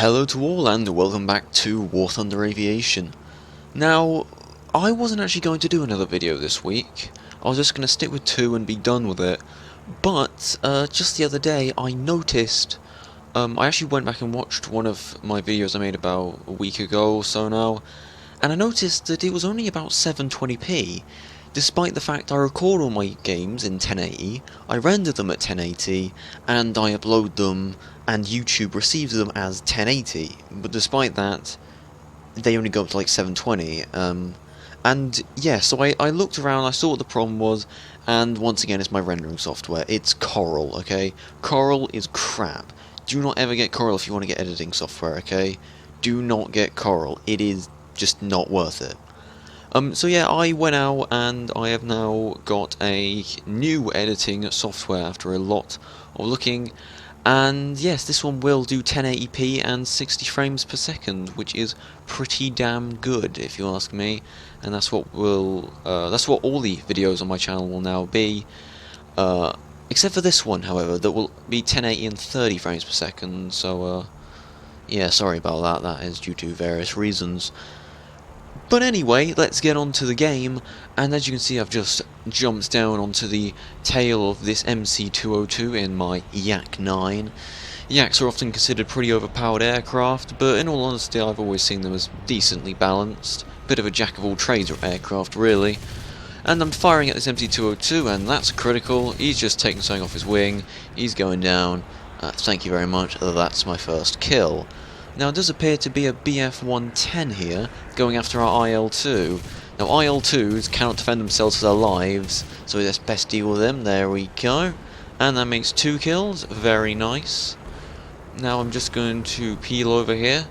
Hello to all and welcome back to War Thunder Aviation. Now, I wasn't actually going to do another video this week. I was just going to stick with two and be done with it. But, just the other day I noticed, I actually went back and watched one of my videos I made about a week ago or so now, and I noticed that it was only about 720p. Despite the fact I record all my games in 1080, I render them at 1080, and I upload them, and YouTube receives them as 1080. But despite that, they only go up to like 720. And yeah, so I looked around, I saw what the problem was, and once again it's my rendering software. It's Corel, okay? Corel is crap. Do not ever get Corel if you want to get editing software, okay? Do not get Corel. It is just not worth it. So yeah, I went out and I have now got a new editing software after a lot of looking, and yes, this one will do 1080p and 60 frames per second, which is pretty damn good if you ask me. And that's what that's what all the videos on my channel will now be, except for this one, however, that will be 1080 and 30 frames per second. So yeah, sorry about that. That is due to various reasons. But anyway, let's get on to the game, and as you can see I've just jumped down onto the tail of this MC-202 in my Yak 9. Yaks are often considered pretty overpowered aircraft, but in all honesty I've always seen them as decently balanced. Bit of a jack-of-all-trades aircraft, really. And I'm firing at this MC-202, and that's critical. He's just taking something off his wing, he's going down. Thank you very much, that's my first kill. Now, it does appear to be a BF-110 here, going after our IL-2. Now, IL-2s cannot defend themselves for their lives, so let's best deal with them. There we go. And that makes 2 kills. Very nice. Now, I'm just going to peel over here,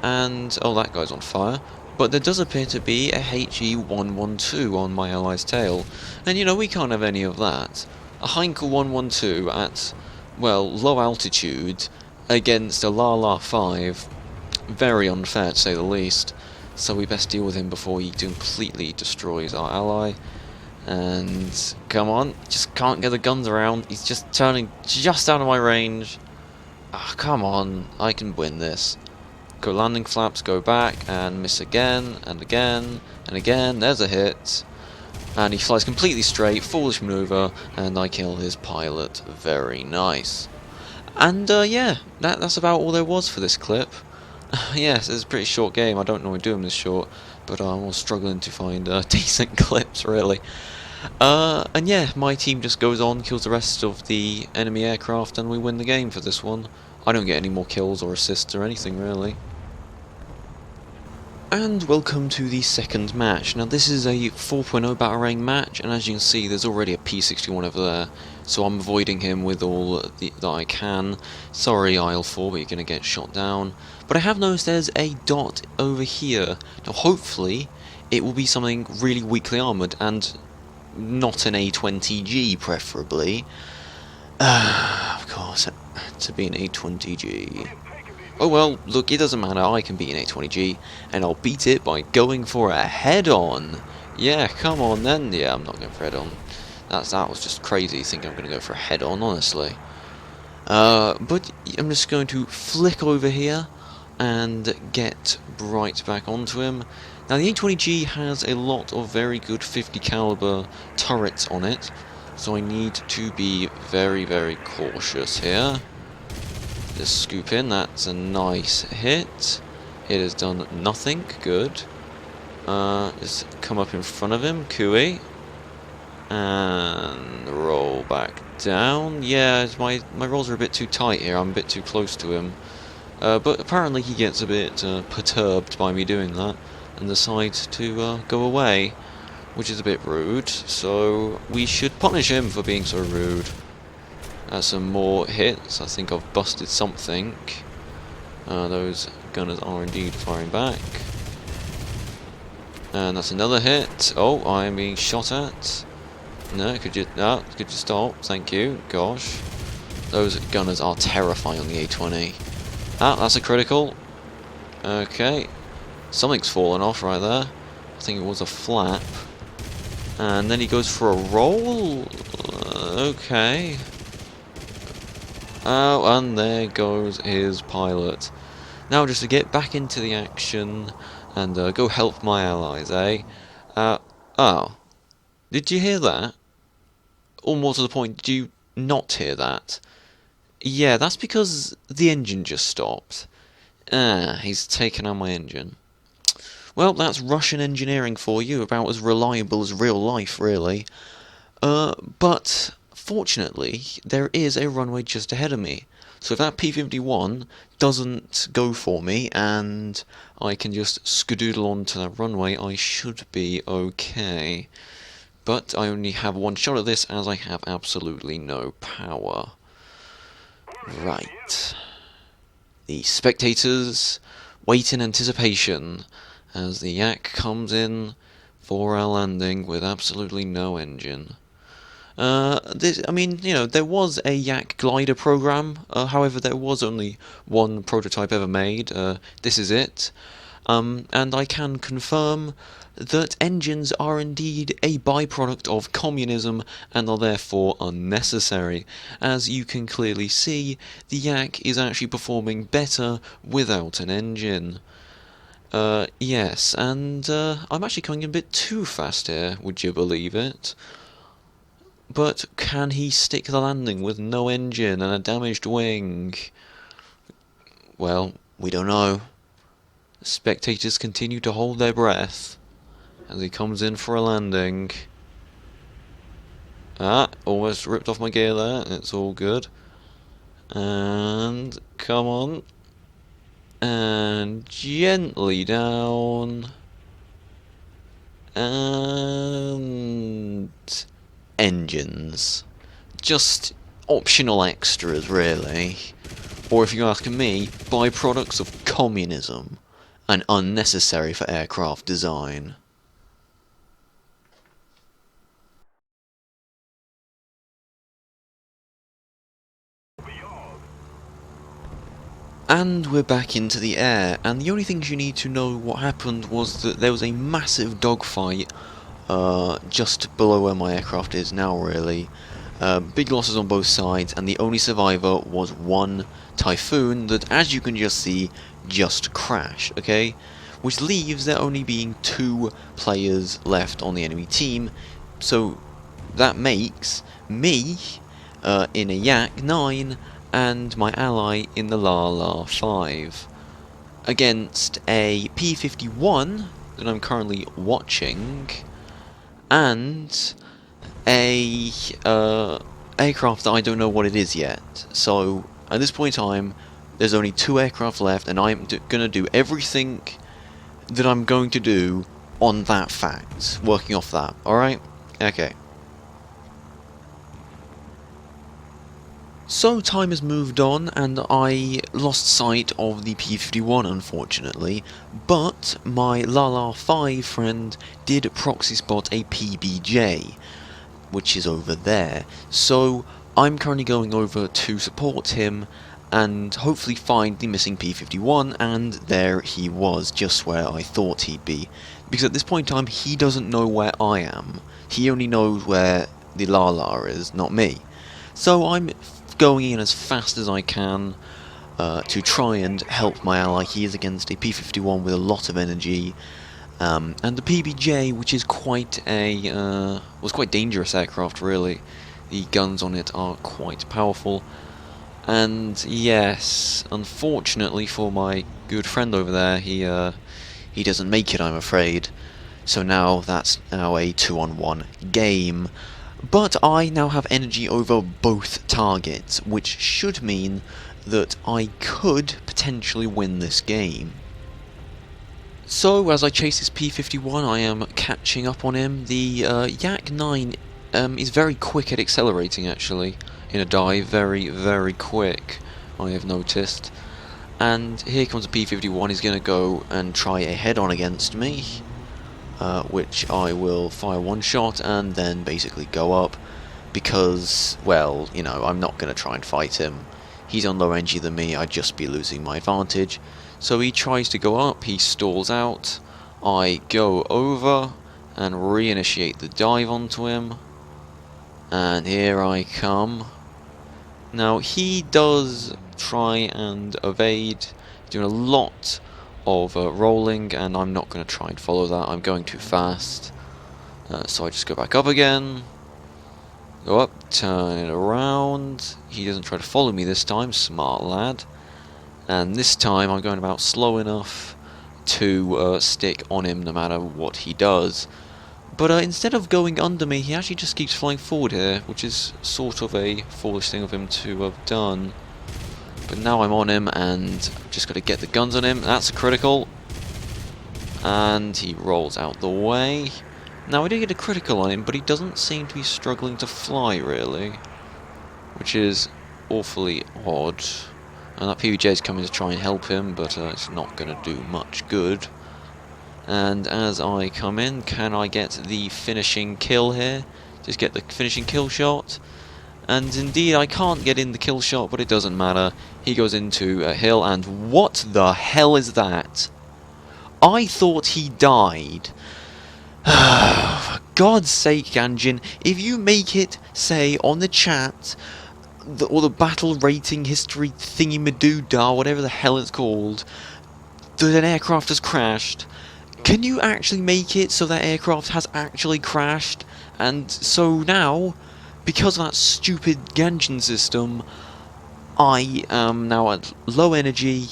and... oh, that guy's on fire. But there does appear to be a HE-112 on my ally's tail. And, you know, we can't have any of that. A Heinkel 112 at, well, low altitude... against a La 5, very unfair to say the least, so we best deal with him before he completely destroys our ally. And come on, just can't get the guns around, he's just turning just out of my range. Ah, come on, I can win this. Go landing flaps, go back, and miss again, and again, and again, there's a hit. And he flies completely straight, foolish maneuver, and I kill his pilot. Very nice. And yeah, that's about all there was for this clip. Yes, it's a pretty short game. I don't normally do them this short, but I was struggling to find decent clips, really. And yeah, my team just goes on, kills the rest of the enemy aircraft, and we win the game for this one. I don't get any more kills or assists or anything, really. And welcome to the second match. Now this is a 4.0 Batarang match, and as you can see there's already a P-61 over there, so I'm avoiding him with all that I can. Sorry IL-4, but you're going to get shot down. But I have noticed there's a dot over here. Now hopefully it will be something really weakly armoured, and not an A20G preferably. Of course, it had to be an A20G. Oh well, look, it doesn't matter, I can beat an A20G, and I'll beat it by going for a head-on. Yeah, come on then. Yeah, I'm not going for a head-on. That was just crazy, thinking I'm going to go for a head-on, honestly. But I'm just going to flick over here and get right back onto him. Now, the A20G has a lot of very good 50 caliber turrets on it, so I need to be very, very cautious here. Just scoop in, that's a nice hit. It has done nothing, good. Just come up in front of him, Cooey. And roll back down. Yeah, my rolls are a bit too tight here, I'm a bit too close to him. But apparently he gets a bit perturbed by me doing that, and decides to go away, which is a bit rude, so we should punish him for being so rude. Some more hits. I think I've busted something. Those gunners are indeed firing back. And that's another hit. Oh, I am being shot at. No, could you stop? Thank you. Gosh. Those gunners are terrifying on the A20. Ah, that's a critical. Okay. Something's fallen off right there. I think it was a flap. And then he goes for a roll. Okay. Oh, and there goes his pilot. Now just to get back into the action and go help my allies, eh? Oh. Did you hear that? Or more to the point, did you not hear that? Yeah, that's because the engine just stopped. He's taken out my engine. Well, that's Russian engineering for you, about as reliable as real life, really. But fortunately, there is a runway just ahead of me. So if that P-51 doesn't go for me and I can just skedoodle onto that runway, I should be okay. But I only have one shot at this as I have absolutely no power. Right. The spectators wait in anticipation as the Yak comes in for our landing with absolutely no engine. I mean, you know, there was a Yak glider program, however there was only one prototype ever made, this is it. And I can confirm that engines are indeed a byproduct of communism and are therefore unnecessary. As you can clearly see, the Yak is actually performing better without an engine. Yes, and I'm actually coming a bit too fast here, would you believe it? But can he stick the landing with no engine and a damaged wing? Well, we don't know. The spectators continue to hold their breath as he comes in for a landing. Almost ripped off my gear there. It's all good. And come on. And gently down. And engines. Just optional extras, really. Or if you ask me, byproducts of communism and unnecessary for aircraft design. And we're back into the air, and the only things you need to know what happened was that there was a massive dogfight just below where my aircraft is now, really. Big losses on both sides, and the only survivor was one Typhoon that, as you can just see, just crashed, okay? Which leaves there only being 2 players left on the enemy team, so that makes me in a Yak 9 and my ally in the La 5 against a P-51 that I'm currently watching and a aircraft that I don't know what it is yet. So at this point in time, there's only 2 aircraft left, and I'm gonna do everything that I'm going to do on that fact, working off that. All right? Okay. So time has moved on, and I lost sight of the P-51 unfortunately, but my La 5 friend did proxy spot a PBJ, which is over there, so I'm currently going over to support him and hopefully find the missing P-51, and there he was, just where I thought he'd be, because at this point in time he doesn't know where I am, he only knows where the La is, not me. So I'm going in as fast as I can to try and help my ally. He is against a P-51 with a lot of energy, and the PBJ, which is quite a was quite dangerous aircraft, really. The guns on it are quite powerful, and yes, unfortunately for my good friend over there, he doesn't make it, I'm afraid. So now that's now a 2-on-1 game. But I now have energy over both targets, which should mean that I could potentially win this game. So, as I chase this P-51, I am catching up on him. The Yak 9 is very quick at accelerating, actually, in a dive. Very, very quick, I have noticed. And here comes a P-51, he's going to go and try a head-on against me. Which I will fire one shot and then basically go up, because, well, you know, I'm not going to try and fight him. He's on lower energy than me, I'd just be losing my advantage. So he tries to go up, he stalls out, I go over and reinitiate the dive onto him, and here I come. Now he does try and evade doing a lot of rolling, and I'm not going to try and follow that. I'm going too fast. So I just go back up again. Go up, turn it around. He doesn't try to follow me this time, smart lad. And this time I'm going about slow enough to stick on him no matter what he does. But instead of going under me, he actually just keeps flying forward here, which is sort of a foolish thing of him to have done. But now I'm on him, and just got to get the guns on him. That's a critical. And he rolls out the way. Now, I did get a critical on him, but he doesn't seem to be struggling to fly, really. Which is awfully odd. And that PBJ is coming to try and help him, but it's not going to do much good. And as I come in, can I get the finishing kill here? Just get the finishing kill shot. And indeed, I can't get in the kill shot, but it doesn't matter. He goes into a hill, and what the hell is that? I thought he died. For God's sake, Ganjin, if you make it say on the chat, or the battle rating history thingy-madoo-dah, whatever the hell it's called, that an aircraft has crashed, can you actually make it so that aircraft has actually crashed? And so now, because of that stupid Ganjin system, I am now at low energy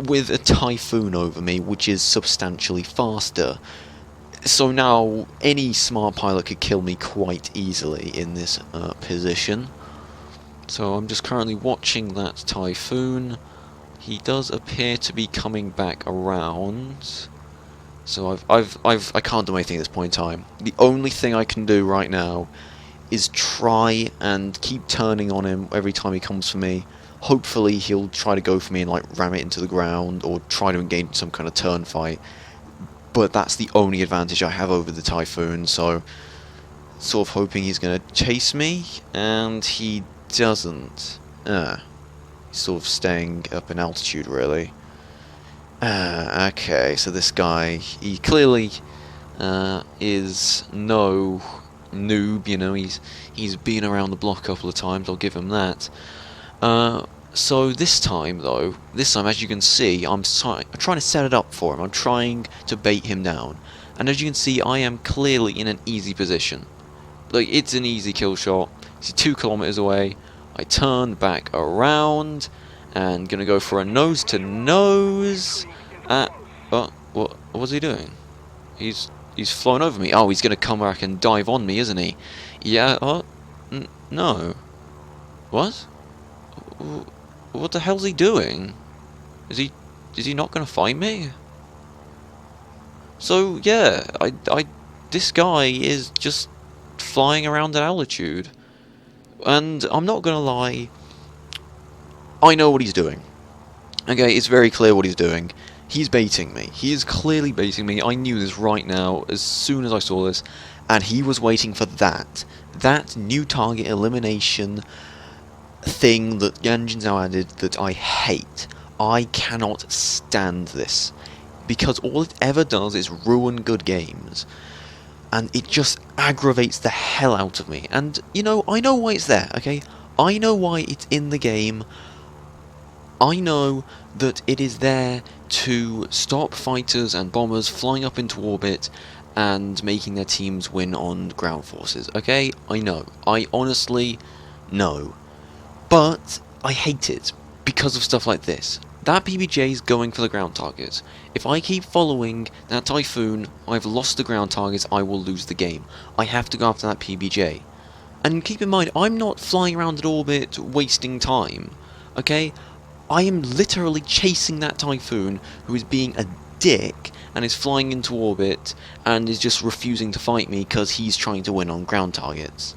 with a typhoon over me, which is substantially faster. So now any smart pilot could kill me quite easily in this position. So I'm just currently watching that typhoon. He does appear to be coming back around. So I can't do anything at this point in time. The only thing I can do right now is try and keep turning on him every time he comes for me. Hopefully he'll try to go for me and like ram it into the ground, or try to engage some kind of turn fight. But that's the only advantage I have over the typhoon, so sort of hoping he's going to chase me, and he doesn't. He's sort of staying up in altitude, really. Okay, so this guy, he clearly is no noob, you know, he's been around the block a couple of times, I'll give him that. So this time, as you can see, I'm trying to set it up for him. I'm trying to bait him down. And as you can see, I am clearly in an easy position. Like, it's an easy kill shot. He's 2 kilometers away. I turn back around, and gonna go for a nose-to-nose. What's he doing? He's flown over me. Oh, he's gonna come back and dive on me, isn't he? Yeah, no. What? What the hell's he doing? Is he not gonna fight me? So yeah, this guy is just flying around at altitude, and I'm not gonna lie, I know what he's doing. Okay, it's very clear what he's doing. He's baiting me. He is clearly baiting me. I knew this right now as soon as I saw this, and he was waiting for that new target elimination thing that Ganjin's now added that I hate. I cannot stand this, because all it ever does is ruin good games, and it just aggravates the hell out of me. And you know, I know why it's there, okay? I know why it's in the game. I know that it is there to stop fighters and bombers flying up into orbit and making their teams win on ground forces, okay? I know. I honestly know. But I hate it because of stuff like this. That PBJ is going for the ground targets. If I keep following that typhoon, I've lost the ground targets, I will lose the game. I have to go after that PBJ. And keep in mind, I'm not flying around in orbit wasting time, okay? I am literally chasing that typhoon who is being a dick and is flying into orbit and is just refusing to fight me because he's trying to win on ground targets.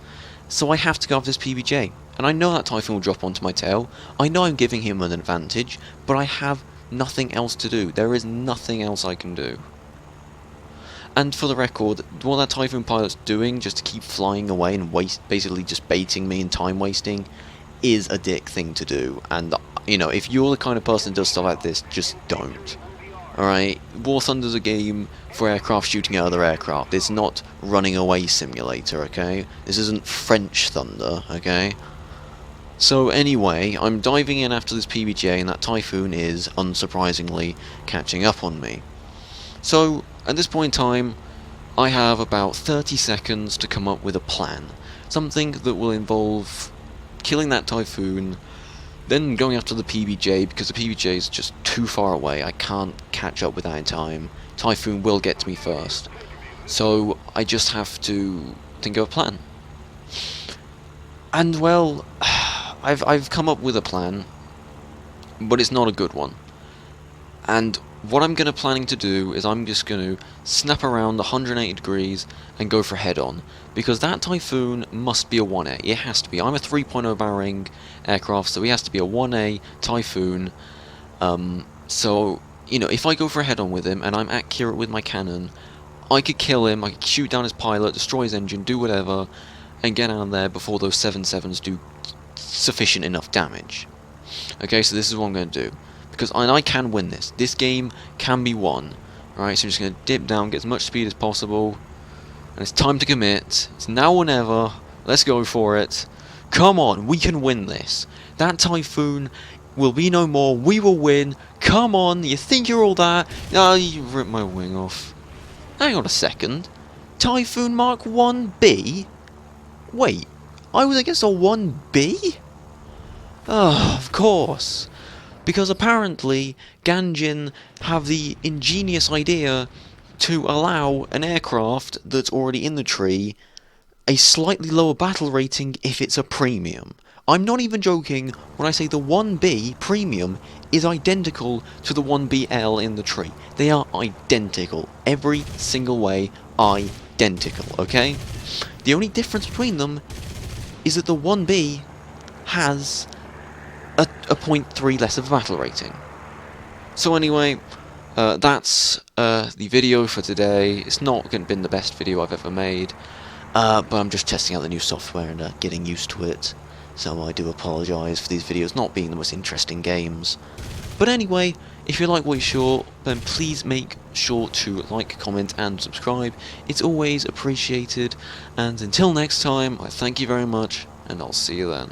So I have to go after this PBJ. And I know that typhoon will drop onto my tail. I know I'm giving him an advantage, but I have nothing else to do. There is nothing else I can do. And for the record, what that typhoon pilot's doing, just to keep flying away and basically just baiting me and time wasting, is a dick thing to do. And, you know, if you're the kind of person that does stuff like this, just don't. Alright? War Thunder's a game for aircraft shooting at other aircraft. It's not running away simulator, okay? This isn't French Thunder, okay? So anyway, I'm diving in after this PBJ, and that Typhoon is, unsurprisingly, catching up on me. So, at this point in time, I have about 30 seconds to come up with a plan. Something that will involve killing that Typhoon, then going after the PBJ, because the PBJ is just too far away. I can't catch up with that in time. Typhoon will get to me first. So, I just have to think of a plan. And well, I've come up with a plan, but it's not a good one. And what I'm planning to do is I'm just going to snap around 180 degrees and go for head-on, because that Typhoon must be a 1A. It has to be. I'm a 3.0 Barring aircraft, so he has to be a 1A Typhoon. So, you know, if I go for a head-on with him and I'm accurate with my cannon, I could kill him, I could shoot down his pilot, destroy his engine, do whatever, and get out of there before those 7.7s do sufficient enough damage. Okay, so this is what I'm going to do. Because I can win this. This game can be won. Alright, so I'm just going to dip down, get as much speed as possible. And it's time to commit. It's now or never. Let's go for it. Come on, we can win this. That Typhoon will be no more. We will win. Come on, you think you're all that? Ah, you ripped my wing off. Hang on a second. Typhoon Mark 1B? Wait, I was against a 1B? Oh, of course. Because apparently, Ganjin have the ingenious idea to allow an aircraft that's already in the tree a slightly lower battle rating if it's a premium. I'm not even joking when I say the 1B premium is identical to the 1BL in the tree. They are identical. Every single way, identical, okay? The only difference between them is that the 1B has a 0.3 less of a battle rating. So anyway, that's the video for today. It's not been the best video I've ever made, but I'm just testing out the new software and getting used to it. So I do apologise for these videos not being the most interesting games. But anyway, if you like what you saw, then please make sure to like, comment and subscribe. It's always appreciated. And until next time, I thank you very much, and I'll see you then.